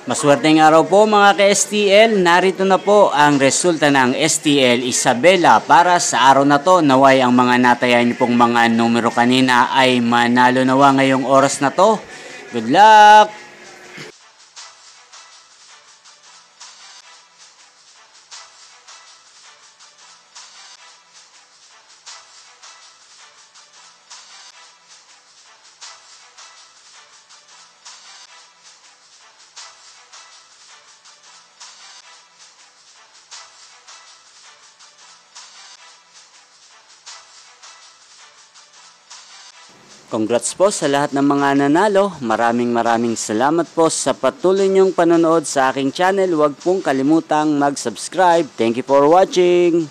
Maswerteng araw po mga ka-STL, narito na po ang resulta ng STL Isabela para sa araw na to. Naway ang mga natayan niyo pong mga numero kanina ay manalo nawa ngayong oras na to. Good luck! Congrats po sa lahat ng mga nanalo. Maraming salamat po sa patuloy niyong panonood sa aking channel. Huwag pong kalimutang mag-subscribe. Thank you for watching.